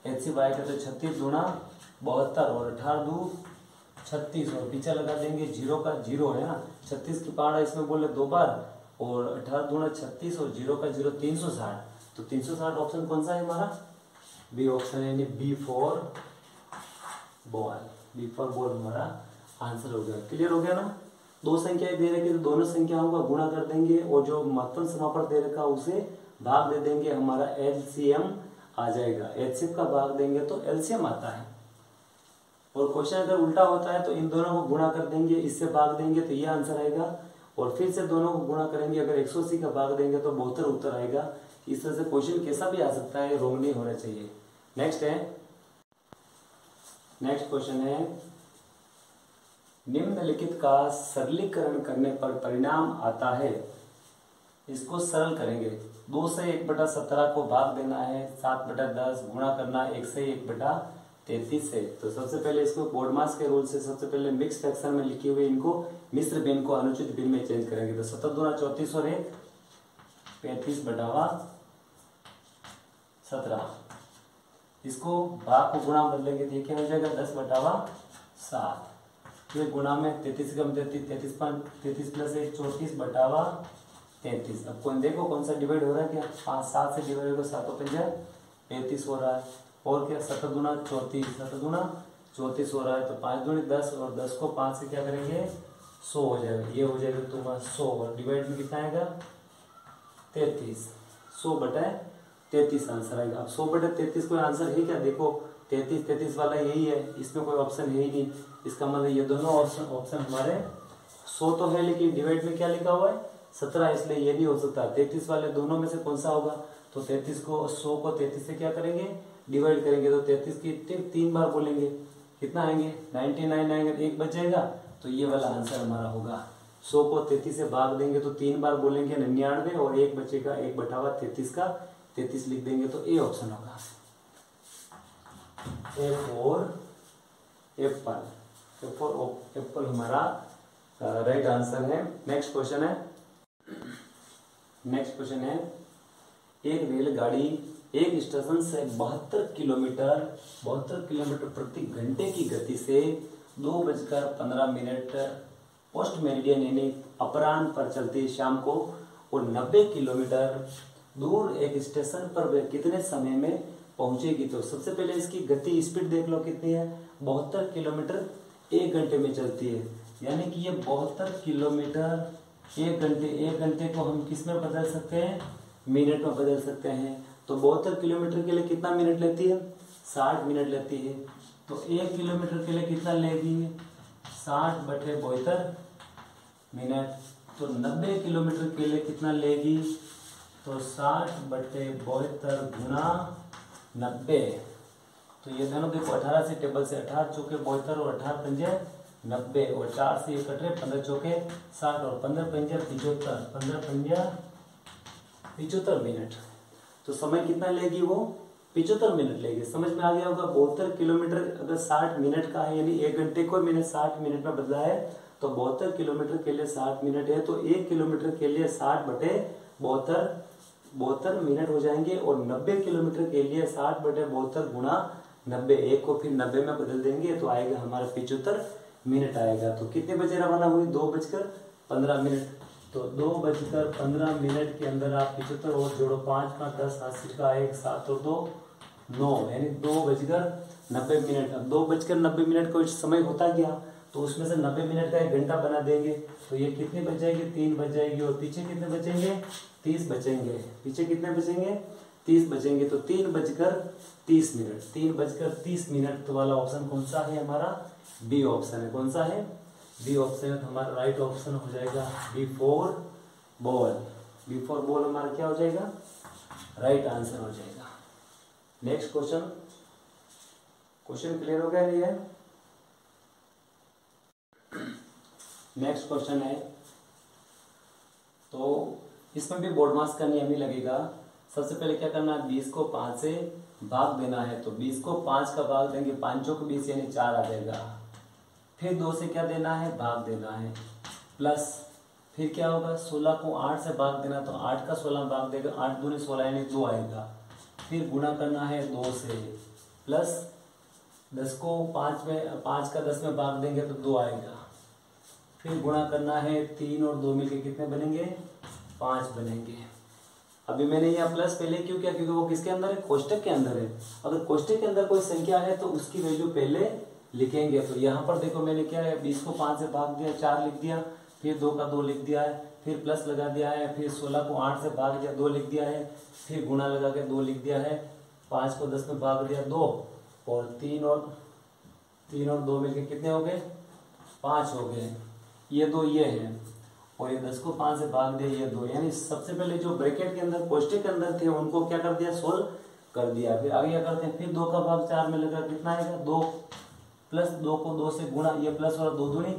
HCF आएगा। तो 36 गुणा 72 और 18 दूर 36 और पीछे लगा देंगे 0 का 0 है ना, 36 की पारा इसमें बोले 2 बार और 18 दूना 36 और 0 का 0 360, तो 360 ऑप्शन कौन सा है हमारा बी ऑप्शन है, B4 बॉल, B4 बॉल हमारा आंसर हो गया। क्लियर हो गया ना। दो संख्याएं दे रखी तो दोनों संख्याओं का गुणा कर देंगे और जो महत्तम समापन दे रखा उसे भाग दे देंगे, हमारा एलसीएम आ जाएगा। एचसीएफ का भाग देंगे तो एलसीएम आता है। और क्वेश्चन अगर उल्टा होता है तो इन दोनों को गुणा कर देंगे, इससे भाग देंगे तो ये आंसर आएगा। और फिर से दोनों को गुणा करेंगे, अगर 180 का भाग देंगे तो 72 उत्तर आएगा। इस तरह से क्वेश्चन कैसा भी आ सकता है, रोंग नहीं होना चाहिए। नेक्स्ट क्वेश्चन है, निम्नलिखित का सरलीकरण करने पर परिणाम आता है। इसको सरल करेंगे। 2 से 1/17 को भाग देना है 7/10, गुणा करना है 1 से 1/33 से। तो सबसे पहले इसको बोर्डमास के रूल से सबसे पहले मिक्स फ्रैक्शन में लिखे हुए इनको मिश्र भिन्न को अनुचित भिन्न में चेंज करेंगे। तो 7 दूना 34 और 1 35/17। इसको भाग को गुणा बदलेंगे, देखिए हो जाएगा 10/7। फिर गुणा में 33 कम 33 प्लस 1 34/33। अब कौन देखो कौन सा डिवाइड हो रहा है, क्या 5 7 से डिवाइड होगा, 7 और 5 35 हो रहा है। और क्या 7 दूना 34 हो रहा है। तो 5 दूनी 10 और 10 को 5 से क्या करेंगे 100 हो जाएगा। ये हो जाएगा तुम्हारा 100 और डिवाइड में कितना आएगा 33। 100/33 आंसर आएगा। अब 100/33 कोई आंसर है क्या, देखो 33 वाला यही है, इसमें कोई ऑप्शन है ही नहीं। इसका मतलब ये दोनों ऑप्शन हमारे 100 तो है, लेकिन डिवाइड में क्या लिखा हुआ है 17, इसलिए ये नहीं हो सकता। 33 वाले दोनों में से कौन सा होगा, तो 33 को 100 को 33 से क्या करेंगे डिवाइड करेंगे। तो 33 की 3 बार बोलेंगे, कितना आएंगे 99 आएंगे, 1 बच जाएगा। तो ये वाला आंसर हमारा होगा। 100 को 33 से भाग देंगे तो 3 बार बोलेंगे 99 और 1 बचेगा 1/33 का 33 लिख देंगे। तो ए ऑप्शन होगा। एप्पल हमारा राइट आंसर है। नेक्स्ट क्वेश्चन है, एक रेलगाड़ी एक स्टेशन से 72 किलोमीटर प्रति घंटे की गति से 2:15 पोस्ट मेरिडियन यानी अपराह्न पर चलती है शाम को, और 90 किलोमीटर दूर एक स्टेशन पर वे कितने समय में पहुंचेगी। तो सबसे पहले इसकी गति स्पीड देख लो कितनी है, 72 किलोमीटर 1 घंटे में चलती है। यानी कि ये 72 किलोमीटर 1 घंटे, 1 घंटे को हम किस में बदल सकते हैं, मिनट में बदल सकते हैं। तो 72 किलोमीटर के लिए कितना मिनट लेती है, 60 मिनट लेती है। तो 1 किलोमीटर के लिए कितना लेगी, 60/72 मिनट। तो 90 किलोमीटर के लिए कितना लेगी, तो 60/72 गुणा 90। तो ये दोनों देखो 18 से टेबल से 18 चौके 72 और 18 पंजे 90 और 4 से ये कट रहे 15 चौके 60 और 15 पंजे 75, 15 पंजे 75 मिनट। तो समय कितना लेगी वो 75 मिनट लेगी। समझ में आ गया होगा। 72 किलोमीटर अगर 60 मिनट का है, यानी 1 घंटे को मैंने 60 मिनट में बदला है, तो 72 किलोमीटर के लिए 60 मिनट है। तो 1 किलोमीटर के लिए 60/72 मिनट हो जाएंगे। और 90 किलोमीटर के लिए 60/72 गुणा 90, 1 को फिर 90 में बदल देंगे तो आएगा हमारा 75 मिनट आएगा। तो कितने बजे रवाना हुई, 2:15 मिनट। तो 2:15 मिनट के अंदर आप 75 और जोड़ो, 5 5 10 80 का 1 7 और 2 9, यानी 2:90 मिनट। अब 2:90 कोई समय होता गया तो उसमें से 90 मिनट का 1 घंटा बना देंगे। तो ये कितनी बच जाएगी, 3 बच जाएगी। और पीछे कितने बचेंगे, 30 बचेंगे। पीछे कितने बचेंगे, 30 बचेंगे। तो 3:30 मिनट, 3:30 मिनट वाला ऑप्शन कौन सा है हमारा, बी ऑप्शन है। कौन सा है, बी ऑप्शन है। तो हमारा राइट ऑप्शन हो जाएगा बिफोर बॉल। बिफोर बॉल हमारा क्या हो जाएगा, राइट आंसर हो जाएगा। नेक्स्ट क्वेश्चन क्लियर हो गया ये। नेक्स्ट क्वेश्चन है, तो इसमें भी बोर्ड मास का नियम ही लगेगा। सबसे पहले क्या करना है, 20 को 5 से भाग देना है। तो 20 को 5 का भाग देंगे, 5 को 20 यानी 4 आ जाएगा। फिर 2 से क्या देना है, भाग देना है, प्लस फिर क्या होगा, 16 को 8 से भाग देना, तो 8 का 16 भाग देगा, 8 दूनी 16 यानी 2 आएगा। फिर गुणा करना है 2 से, प्लस 10 को 5 का 10 में भाग देंगे तो 2 आएगा। फिर गुणा करना है 3 और 2 मिलके कितने बनेंगे, 5 बनेंगे। अभी मैंने यहाँ प्लस पहले क्यों किया, क्योंकि वो किसके अंदर है, कोष्टक के अंदर है। अगर कोष्टक के अंदर कोई संख्या है तो उसकी वैल्यू पहले लिखेंगे। तो यहाँ पर देखो मैंने क्या है, 20 को 5 से भाग दिया, 4 लिख दिया। फिर 2 का 2 लिख दिया है, फिर प्लस लगा दिया है, फिर 16 को 8 से भाग दिया 2 लिख दिया है, फिर गुणा लगा के 2 लिख दिया है, 5 को 10 में भाग दिया 2, और 3 और 2 मिलके कितने हो गए 5 हो गए। ये 2 ये है, और ये 10 को 5 से भाग दिया ये 2, यानी सबसे पहले जो ब्रैकेट के अंदर कोष्टक के अंदर थे उनको क्या कर दिया सोल्व कर दिया। फिर आगे क्या करते हैं, फिर 2 का भाग 4 में लगा कितना आएगा 2, प्लस 2 को 2 से गुणा, ये प्लस और 2 दूनी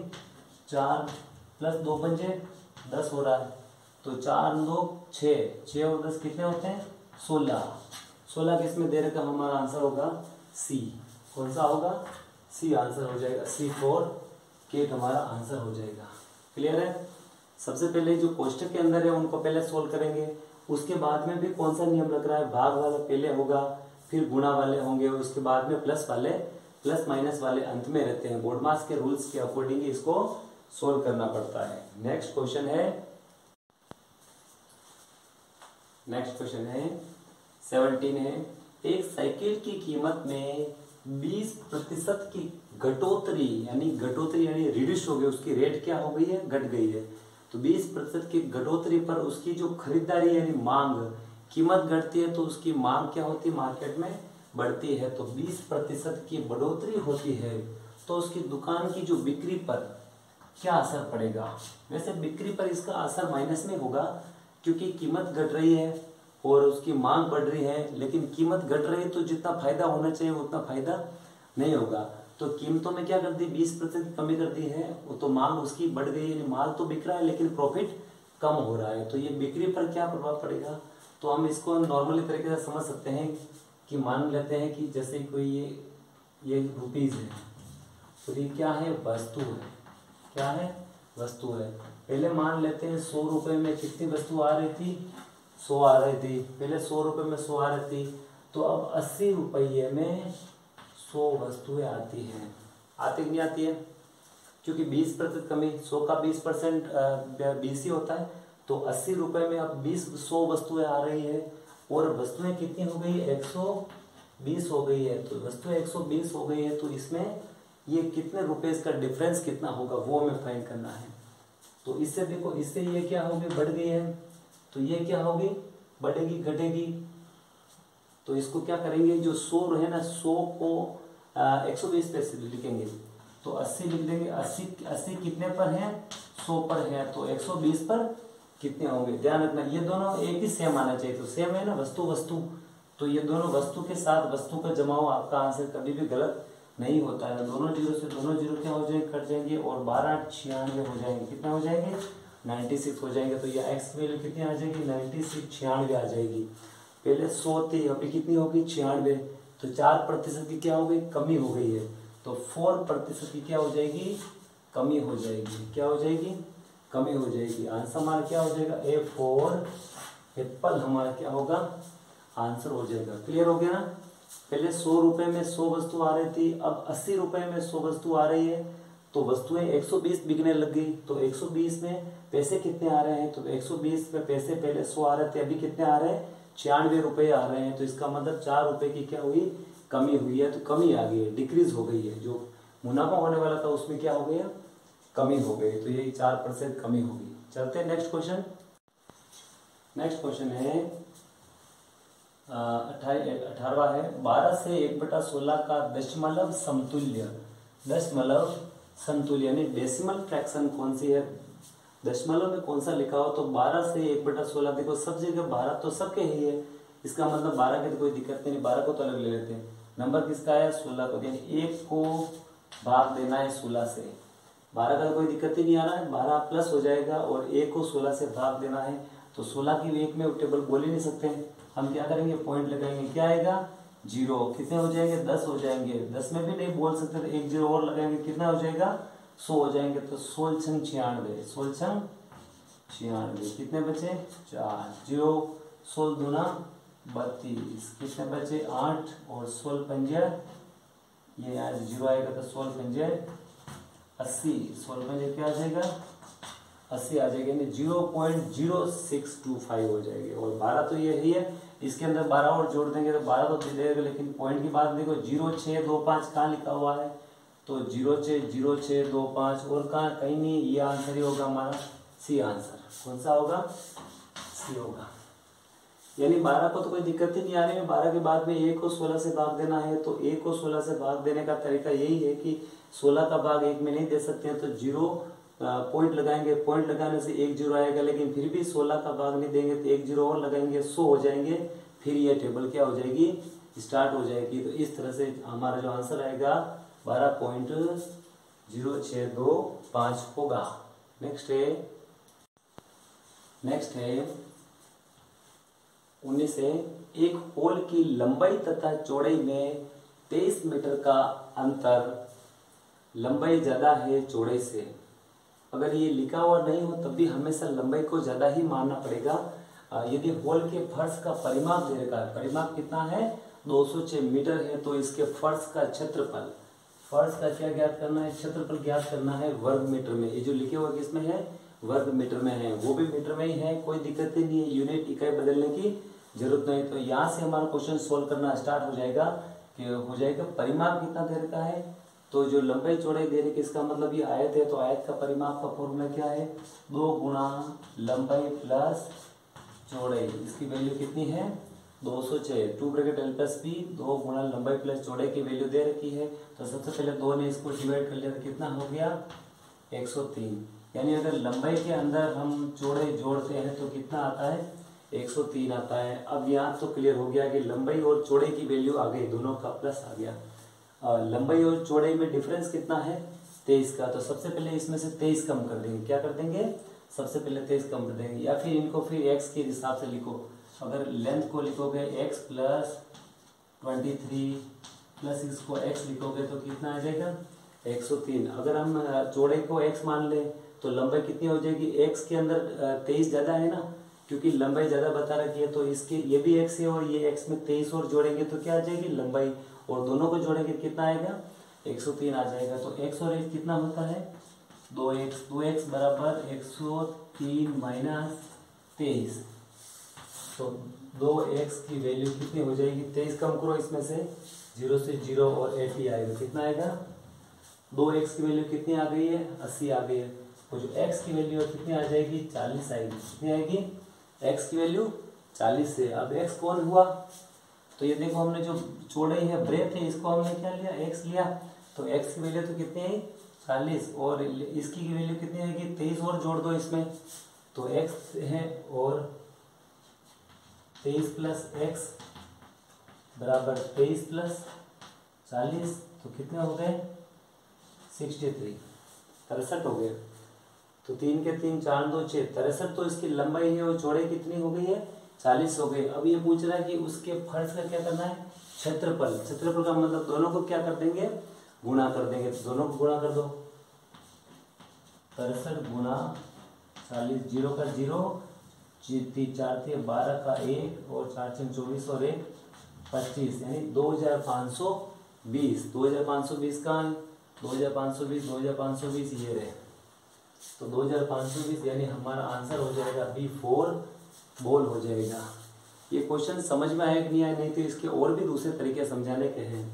4, प्लस 2 पंजे 10 हो रहा है, तो 4 2 6 और 10 कितने होते हैं 16 किसमें दे रखा, हमारा आंसर होगा सी। कौन सा होगा सी आंसर हो जाएगा, सी फॉर केक हमारा आंसर हो जाएगा। क्लियर है। सबसे पहले जो कोष्टक के अंदर है उनको पहले सोल्व करेंगे, उसके बाद में भी कौन सा नियम लग रहा है, भाग वाला पहले होगा, फिर गुणा वाले होंगे, उसके बाद में प्लस माइनस वाले अंत में रहते हैं। बोर्ड मास के रूल्स के अकॉर्डिंग इसको सोल्व करना पड़ता है। नेक्स्ट क्वेश्चन है 17 है, एक साइकिल की कीमत में 20% की घटोतरी यानी रिड्यूस हो गई, उसकी रेट क्या हो गई है घट गई है, तो 20% की घटोतरी पर उसकी जो खरीदारी यानी मांग, कीमत घटती है तो उसकी मांग क्या होती है मार्केट में बढ़ती है, तो 20% की बढ़ोतरी होती है तो उसकी दुकान की जो बिक्री पर क्या असर पड़ेगा। वैसे बिक्री पर इसका असर माइनस में होगा क्योंकि कीमत घट रही है और उसकी मांग बढ़ रही है, लेकिन कीमत घट रही है तो जितना फायदा होना चाहिए उतना फायदा नहीं होगा। तो कीमतों में क्या कर दी 20% की कमी कर दी है, वो तो मांग उसकी बढ़ गई है, माल तो बिक रहा है लेकिन प्रॉफिट कम हो रहा है, तो ये बिक्री पर क्या प्रभाव पड़ेगा। तो हम इसको नॉर्मली तरीके से समझ सकते हैं कि मान लेते हैं कि जैसे कोई ये रुपीज है, तो ये क्या है वस्तु है, क्या है वस्तु है। पहले मान लेते हैं 100 रुपए में कितनी वस्तु आ रही थी 100 आ रही थी, पहले 100 रुपए में 100 आ रही थी, तो अब 80 रुपये में 100 वस्तुएं आती हैं, आती नहीं आती है, क्योंकि 20% कमी, 100 का 20% 20 ही होता है, तो 80 रुपए में अब 100 वस्तुएं आ रही है, और वस्तुएं कितनी हो गई 120 हो गई है, तो वस्तुएं 120 हो गई है, तो इसमें ये कितने रुपए का डिफरेंस कितना होगा वो हमें फाइंड करना है। तो इससे देखो, इससे ये क्या होगी बढ़ गई है, तो ये क्या होगी बढ़ेगी घटेगी, तो इसको क्या करेंगे जो 100 है ना 100 को 120 पे लिखेंगे, तो 80 लिख देंगे, 80 कितने पर है 100 पर है, तो 120 पर कितने होंगे। ध्यान रखना ये दोनों एक ही सेम आना चाहिए, तो सेम है ना वस्तु, तो ये दोनों वस्तु के साथ वस्तु का जमाव आपका आंसर कभी भी गलत नहीं होता है। दोनों जीरो से दोनों जीरो क्या हो जाएंगे कट जाएंगे, और 12 96 हो जाएंगे, कितना हो जाएंगे 96 हो जाएंगे, तो ये एक्स की वैल्यू कितनी आ जाएगी 96 96 आ जाएगी। पहले 100 थी अभी कितनी होगी 96, तो 4% की क्या हो गई कमी हो गई है, तो 4% की क्या हो जाएगी कमी हो जाएगी, क्या हो जाएगी कमी हो जाएगी। आंसर हमारा क्या हो जाएगा ए फॉर एप्पल हमारा क्या होगा आंसर हो जाएगा। क्लियर हो गया ना। पहले 100 रुपए में 100 वस्तु आ रही थी, अब 80 रुपए में 100 वस्तु आ रही है, तो वस्तुएं 120 बिकने लग गई, तो 120 में पैसे कितने आ रहे हैं, तो 120 में पैसे पहले 100 आ रहे थे अभी कितने आ रहे हैं 96 रुपए आ रहे हैं, तो इसका मतलब 4 रुपए की क्या हुई कमी हुई है, तो कमी आ गई है डिक्रीज हो गई है, जो मुनाफा होने वाला था उसमें क्या हो गया कमी हो गई, तो यही 4% कमी होगी। चलते हैं नेक्स्ट क्वेश्चन। नेक्स्ट क्वेश्चन है 18वां है 12 से 1/16 का दशमलव समतुल्य यानी डेसिमल फ्रैक्शन कौन सी है, दशमलव में कौन सा लिखा हो, तो 12 से 1/16 देखो सब जगह 12 तो सबके ही है, इसका मतलब 12 की तो कोई दिक्कत नहीं, 12 को तो अलग ले लेते हैं, नंबर किसका है 16 को, यानी 1 को भाग देना है 16 से, 12 का कोई दिक्कत ही नहीं आ रहा है, 12 प्लस हो जाएगा और 1 को 16 से भाग देना है, तो 16 की 1 में टेबल बोल ही नहीं सकते, हम क्या करेंगे पॉइंट लगाएंगे, क्या आएगा 0, कितने हो जाएंगे 10 हो जाएंगे, 10 में भी नहीं बोल सकते तो 1 0 और लगाएंगे, कितना हो जाएगा 100 हो जाएंगे, तो 16 छंग 96 कितने बचे 4 0 16 दूना 32 कितने बचे 8 और 16 पंजे ये यहाँ 0 आएगा, तो 16 पंजे 80 16 पंजे क्या आ जाएगा 80 आ जाएगा, 0.0625 हो जाएगी, और 12 तो ये ही है, इसके अंदर 12 और जोड़ देंगे तो 12 तो दे देगा, लेकिन पॉइंट की बात देखो 0625 कहाँ लिखा हुआ है, तो 0,0625 और कहाँ कहीं नहीं, ये आंसर ही होगा हमारा सी आंसर। कौन सा होगा? सी होगा। यानी 12 को तो कोई दिक्कत ही नहीं आ रही है। 12 के बाद में 1 को 16 से भाग देना है, तो 1 को 16 से भाग देने का तरीका यही है कि 16 का भाग 1 में नहीं दे सकते हैं, तो 0 पॉइंट लगाएंगे। पॉइंट लगाने से 1 0 आएगा, लेकिन फिर भी 16 का भाग नहीं देंगे तो 1 0 और लगाएंगे, 100 हो जाएंगे। फिर ये टेबल क्या हो जाएगी? स्टार्ट हो जाएगी। तो इस तरह से हमारा जो आंसर आएगा 12.0625 होगा। नेक्स्ट है 19 है, एक पोल की लंबाई तथा चौड़ाई में 23 मीटर का अंतर, लंबाई ज्यादा है चौड़ाई से। अगर ये लिखा हुआ नहीं हो तब भी हमेशा लंबाई को ज्यादा ही मानना पड़ेगा। यदि होल के फर्श का परिमाप दे रखा है, परिमाप कितना है? 206 मीटर है, तो इसके फर्श का क्षेत्रफल, फर्श का क्या ज्ञात करना है? क्षेत्रफल ज्ञात करना है वर्ग मीटर में। ये जो लिखे हुए किसमें है? वर्ग मीटर में है, वो भी मीटर में ही है, कोई दिक्कत ही नहीं है, यूनिट इकाई बदलने की जरूरत नहीं। तो यहाँ से हमारा क्वेश्चन सोल्व करना स्टार्ट हो जाएगा कि हो जाएगा परिमाप कितना दे रखा है, तो जो लंबाई चौड़ाई दे रही है, इसका मतलब ये आयत है, तो आयत का परिमाप का फॉर्मूला क्या है? 2 गुणा लंबाई प्लस चौड़ाई। इसकी वैल्यू कितनी है? 206, 2 ब्रैकेट L प्लस P, 2 गुणा लंबाई प्लस चौड़ाई की वैल्यू दे रखी है। तो सबसे पहले 2 ने इसको डिवाइड कर लिया तो कितना हो गया? 103। यानी अगर लंबाई के अंदर हम चौड़ाई जोड़ते हैं तो कितना आता है? 103 आता है। अब यहाँ तो क्लियर हो गया कि लंबाई और चौड़ाई की वैल्यू आ गई, दोनों का प्लस आ गया। लंबाई और चौड़ाई में डिफरेंस कितना है? 23 का। तो सबसे पहले इसमें से 23 कम कर देंगे। क्या कर देंगे? सबसे पहले 23 कम कर देंगे, या फिर इनको फिर x के हिसाब से लिखो। अगर लेंथ को लिखोगे x प्लस 23 प्लस इसको x लिखोगे तो कितना आ जाएगा? 103। अगर हम चौड़ाई को x मान लें तो लंबाई कितनी हो जाएगी? x के अंदर 23 ज्यादा है ना, क्योंकि लंबाई ज्यादा बता रखी है, तो इसके ये भी x है और ये x में 23 और जोड़ेंगे तो क्या आ जाएगी? लंबाई, और दोनों को जोड़ेंगे कितना आएगा? 103 आ जाएगा। तो x और x कितना होता है? 2x बराबर 103 माइनस 23। तो 2x की वैल्यू कितनी हो जाएगी? 23 कम करो इसमें से, 0 से 0 और 80 आएगा। कितना आएगा? 2x की वैल्यू कितनी आ गई है? 80 आ गई है। और जो x की वैल्यू कितनी आ जाएगी? 40 आएगी। कितनी आएगी? x की वैल्यू 40 है। अब x कौन हुआ? तो ये देखो, हमने जो चौड़ाई है, ब्रेथ है, इसको हमने क्या लिया? x लिया। तो x की वैल्यू तो कितनी है? 40, और इसकी की वैल्यू कितनी आएगी? 23 और जोड़ दो इसमें, तो x है, और 23 प्लस x बराबर 23 प्लस 40, तो कितने हो गए? 63, 63 हो गए। तो 3 के 3, 4 2 6, 63 तो इसकी लंबाई है, और चौड़ाई कितनी हो गई है? 40 हो गई। अब ये पूछ रहा है कि उसके फर्श का क्या करना है? क्षेत्रफल। क्षेत्रफल का मतलब दोनों को क्या कर देंगे? गुणा कर देंगे। तो दोनों को गुणा कर दो, 63 गुणा 40, 0 का 0, 4 थे 12 का 1, और 4 6 24 और 1 25, यानी 2520। 2520 कहाँ है? 2520 ये रहे। तो 2520 यानी हमारा आंसर हो जाएगा B4 बॉल हो जाएगा। ये क्वेश्चन समझ में आया कि नहीं आया? नहीं तो इसके और भी दूसरे तरीके समझाने के हैं।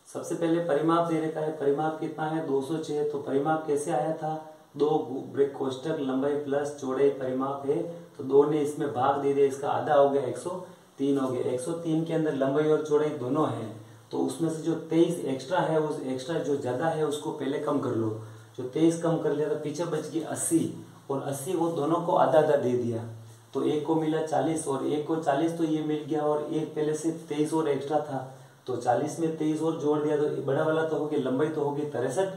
सबसे पहले परिमाप दे रखा है, परिमाप कितना है? 206। तो परिमाप कैसे आया था? 2 ब्रेक कोष्टक लंबाई प्लस चौड़ाई परिमाप है, तो 2 ने इसमें भाग दे दिया, इसका आधा हो गया, 103 हो गया। 103 के अंदर लंबाई और चौड़ाई दोनों है, तो उसमें से जो 23 एक्स्ट्रा है, उस एक्स्ट्रा जो ज्यादा है उसको पहले कम कर लो। जो 23 कम कर लिया तो पीछे बच गई 80, और 80 वो दोनों को आधा आधा दे दिया, तो एक को मिला 40 और एक को 40, तो ये मिल गया, और एक पहले से 23 और एक्स्ट्रा था, तो 40 में 23 और जोड़ दिया, तो बड़ा वाला तो होगी, लंबाई तो होगी 63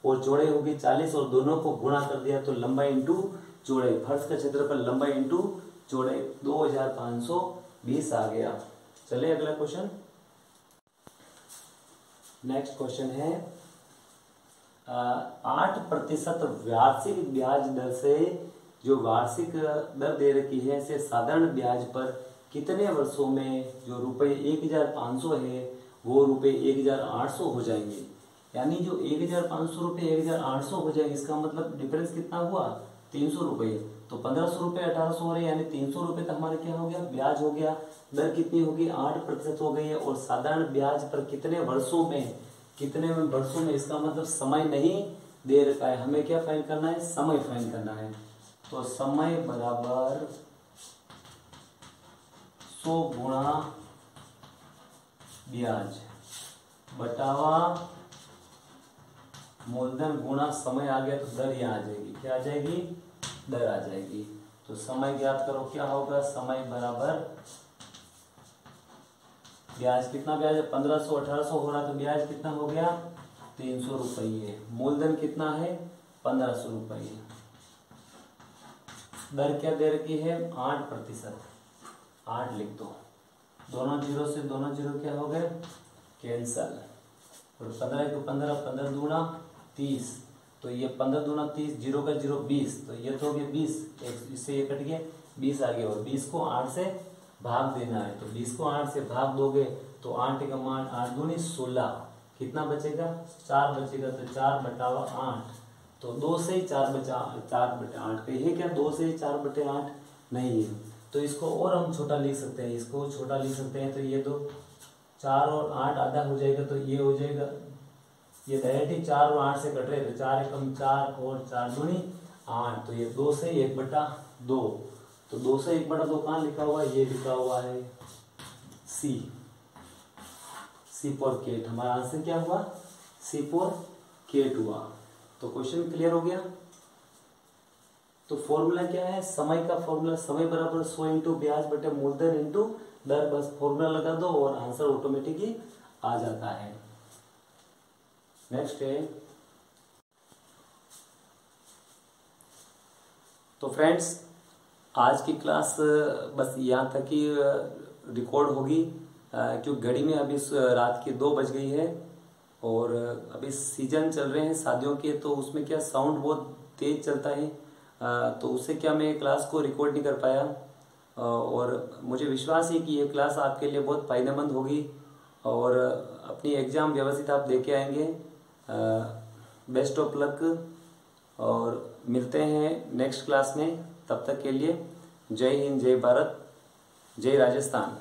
और चौड़ाई होगी 40, और दोनों को गुणा कर दिया, तो लंबाई इंटू चौड़ाई, फर्श का क्षेत्रफल लंबाई इंटू चौड़ाई 2520 आ गया। चलिए अगला क्वेश्चन। नेक्स्ट क्वेश्चन है 8% वार्षिक ब्याज दर से, जो वार्षिक दर दे रखी है, से साधारण ब्याज पर कितने वर्षों में जो रुपए 1500 है वो रुपए 1800 हो जाएंगे। यानी जो 1500 रुपए 1800 हो जाएंगे, इसका मतलब डिफरेंस कितना हुआ? 300 रुपए। तो 1500 रुपए 1800 हो रहे हैं, यानी 300 रुपए तक हमारे क्या हो गया? ब्याज हो गया। दर कितनी होगी? 8% हो गई है। और साधारण ब्याज पर कितने वर्षों में कितने में वर्षों में, इसका मतलब समय नहीं दे रखा है, हमें क्या फाइंड करना है, समय फाइंड करना है। तो समय बराबर 100 गुणा ब्याज बटावा मूलधन गुणा समय आ गया तो दर यहाँ आ जाएगी, क्या आ जाएगी, दर आ जाएगी। तो समय ज्ञात करो, क्या होगा, समय बराबर ब्याज, कितना ब्याज है 1500, 1800 हो रहा तो ब्याज कितना हो गया 300 रुपये, मूलधन कितना है 1500 रुपये, दर क्या दे रखी है 8%, 8 लिख दो, दोनों जीरो से दोनों जीरो क्या हो गए कैंसल, और 15 को 15, 15 दूना 30, तो ये 15 दूना 30, जीरो का जीरो 20, तो ये तो हो गया 20, इससे ये कट गया 20 आ गया, और 20 को 8 से भाग देना है, तो 20 को 8 से भाग दोगे तो 8 का मान 8 दूनी 16, कितना बचेगा 4 बचेगा, तो 4 बटावा 8, तो 2 से 4 बचा 4 बटे 8, ये क्या 2 से 4 बटे 8 नहीं है, तो इसको और हम छोटा लिख सकते हैं, इसको छोटा लिख सकते हैं, तो ये दो 4 और 8 आधा हो जाएगा, तो ये हो जाएगा, ये डायरेक्ट 4 और 8 से कट रहे, तो 4 एकम 4 और 4 दूनी 8, तो ये 2 से 1/2, तो 2 से 1/2 कहाँ लिखा हुआ है, ये लिखा हुआ है सी फॉर केट, हमारा आंसर क्या हुआ सी फॉर केट हुआ। तो क्वेश्चन क्लियर हो गया। तो फॉर्मूला क्या है, समय का फॉर्मूला, समय बराबर 100 इंटू ब्याज बटे मूलधन इंटू दर, बस फॉर्मूला लगा दो और आंसर ऑटोमेटिकली आ जाता है। नेक्स्ट है, तो फ्रेंड्स आज की क्लास बस यहाँ तक ही रिकॉर्ड होगी, क्योंकि घड़ी में अभी रात की 2 बज गई है, और अभी सीजन चल रहे हैं शादियों के, तो उसमें क्या साउंड बहुत तेज चलता है, तो उससे क्या मैं क्लास को रिकॉर्ड नहीं कर पाया, और मुझे विश्वास है कि ये क्लास आपके लिए बहुत फायदेमंद होगी, और अपनी एग्ज़ाम व्यवस्थित आप दे के आएंगे। बेस्ट ऑफ लक, और मिलते हैं नेक्स्ट क्लास में, तब तक के लिए जय हिंद, जय भारत, जय राजस्थान।